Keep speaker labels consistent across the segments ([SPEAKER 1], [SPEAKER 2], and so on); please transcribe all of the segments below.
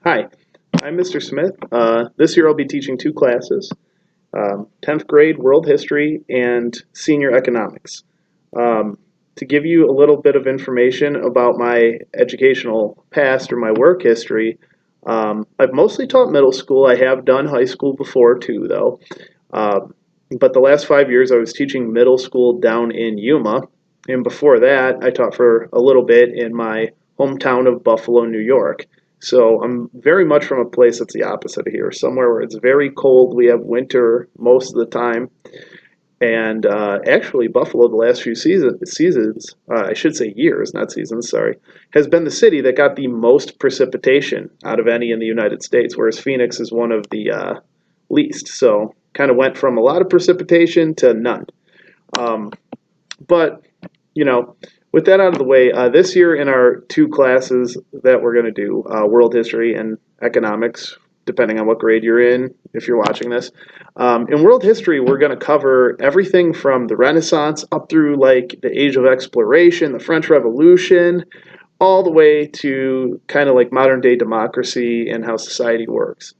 [SPEAKER 1] Hi, I'm Mr. Smith. This year I'll be teaching two classes, 10th grade World History and Senior Economics. To give you a little bit of information about my educational past or my work history, I've mostly taught middle school. I have done high school before too, though. But the last 5 years I was teaching middle school down in Yuma. And before that, I taught for a little bit in my hometown of Buffalo, New York. So I'm very much from a place that's the opposite of here, somewhere where it's very cold. We have winter most of the time, and actually, Buffalo the last few seasons, I should say years, not seasons, sorry, has been the city that got the most precipitation out of any in the United States, whereas Phoenix is one of the least. So kind of went from a lot of precipitation to none. Um, but you know, with that out of the way, this year in our two classes that we're going to do, world history and economics, depending on what grade you're in, if you're watching this, in world history, we're going to cover everything from the Renaissance up through like the Age of Exploration, the French Revolution, all the way to kind of like modern day democracy and how society works.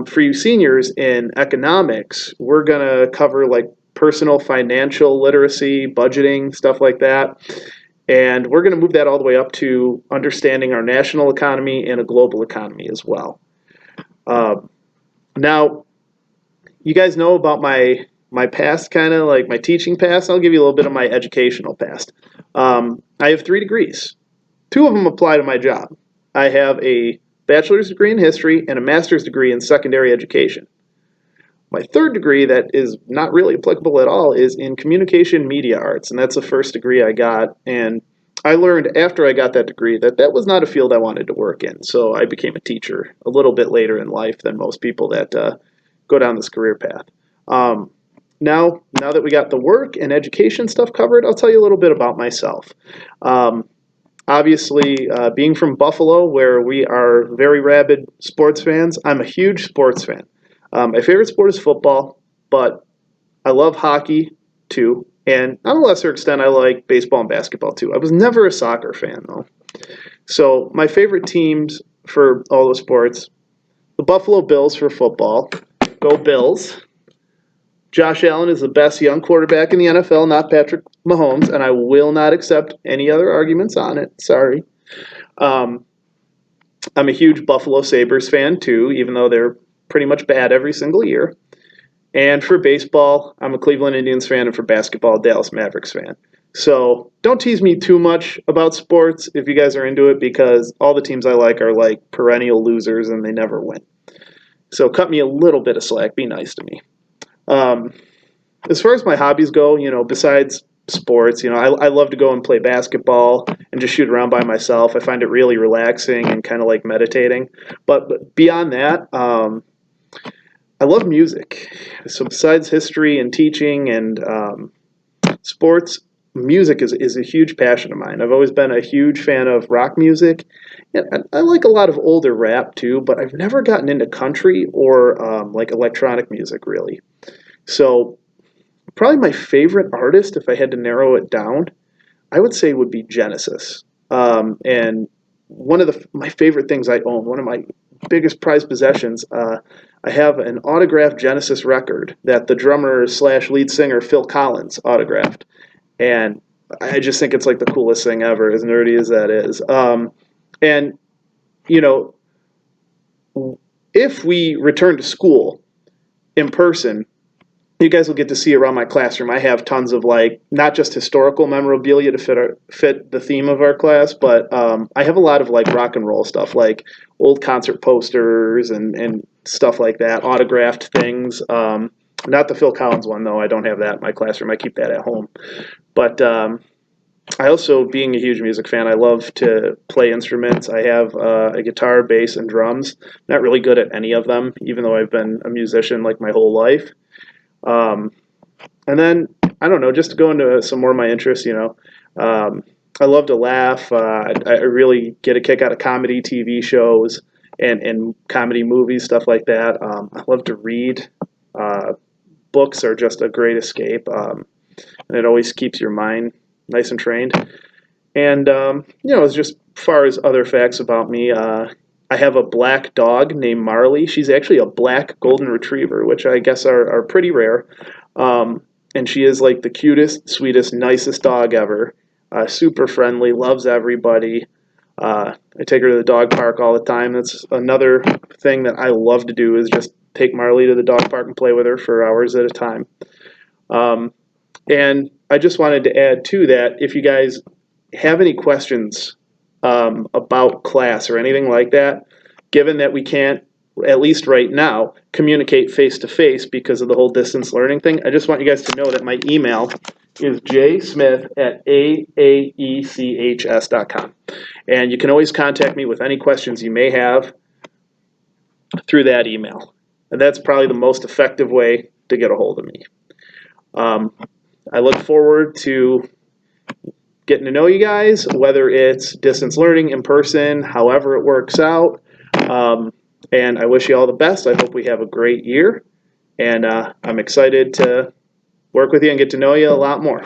[SPEAKER 1] For you seniors in economics, we're going to cover like personal financial literacy, budgeting, stuff like that. And we're going to move that all the way up to understanding our national economy and a global economy as well. Now, you guys know about my past, kind of like my teaching past. I'll give you a little bit of my educational past. I have 3 degrees. Two of them apply to my job. I have a bachelor's degree in history and a master's degree in secondary education. My third degree, that is not really applicable at all, is in communication media arts, and that's the first degree I got. And I learned after I got that degree that that was not a field I wanted to work in, so I became a teacher a little bit later in life than most people that go down this career path. Um, now that we got the work and education stuff covered, I'll tell you a little bit about myself. Um, Obviously, being from Buffalo, where we are very rabid sports fans, I'm a huge sports fan. My favorite sport is football, but I love hockey too. And on a lesser extent, I like baseball and basketball too. I was never a soccer fan though. So my favorite teams for all those sports, the Buffalo Bills for football. Go Bills. Josh Allen is the best young quarterback in the NFL, not Patrick Mahomes, and I will not accept any other arguments on it. Sorry. Um, I'm a huge Buffalo Sabres fan too, even though they're pretty much bad every single year. And for baseball, I'm a Cleveland Indians fan, and for basketball, a Dallas Mavericks fan. So don't tease me too much about sports if you guys are into it, because all the teams I like are like perennial losers and they never win. So cut me a little bit of slack. Be nice to me. Um, as far as my hobbies go, besides sports, I love to go and play basketball and just shoot around by myself. I find it really relaxing and kind of like meditating. But beyond that, I love music. So besides history and teaching and sports, music is a huge passion of mine. I've always been a huge fan of rock music. And I like a lot of older rap too, but I've never gotten into country or like electronic music really. So probably my favorite artist, if I had to narrow it down, I would say would be Genesis. And one of my favorite things I own, one of my biggest prized possessions, I have an autographed Genesis record that the drummer slash lead singer Phil Collins autographed, and I just think it's like the coolest thing ever, as nerdy as that is. And you know, if we return to school in person, you guys will get to see around my classroom. I have tons of like not just historical memorabilia to fit the theme of our class, but I have a lot of like rock and roll stuff, like old concert posters and stuff like that, autographed things. Not the Phil Collins one though. I don't have that in my classroom. I keep that at home. But I also, being a huge music fan, I love to play instruments. I have a guitar, bass, and drums. Not really good at any of them, even though I've been a musician like my whole life. Um, and then I don't know, just to go into some more of my interests, I love to laugh. I really get a kick out of comedy TV shows and comedy movies, stuff like that. I love to read. Uh, Books are just a great escape, and it always keeps your mind nice and trained. And it's just as far as other facts about me. I have a black dog named Marley. She's actually a black golden retriever, which I guess are pretty rare. And she is like the cutest, sweetest, nicest dog ever. Super friendly, loves everybody. I take her to the dog park all the time. That's another thing that I love to do is just take Marley to the dog park and play with her for hours at a time. And I just wanted to add to that, if you guys have any questions about class or anything like that, given that we can't, at least right now, communicate face-to-face because of the whole distance learning thing, I just want you guys to know that my email is jaesmith@aaechs.com. And you can always contact me with any questions you may have through that email. And that's probably the most effective way to get a hold of me. I look forward to getting to know you guys, whether it's distance learning, in person, however it works out. And I wish you all the best. I hope we have a great year. And I'm excited to work with you and get to know you a lot more.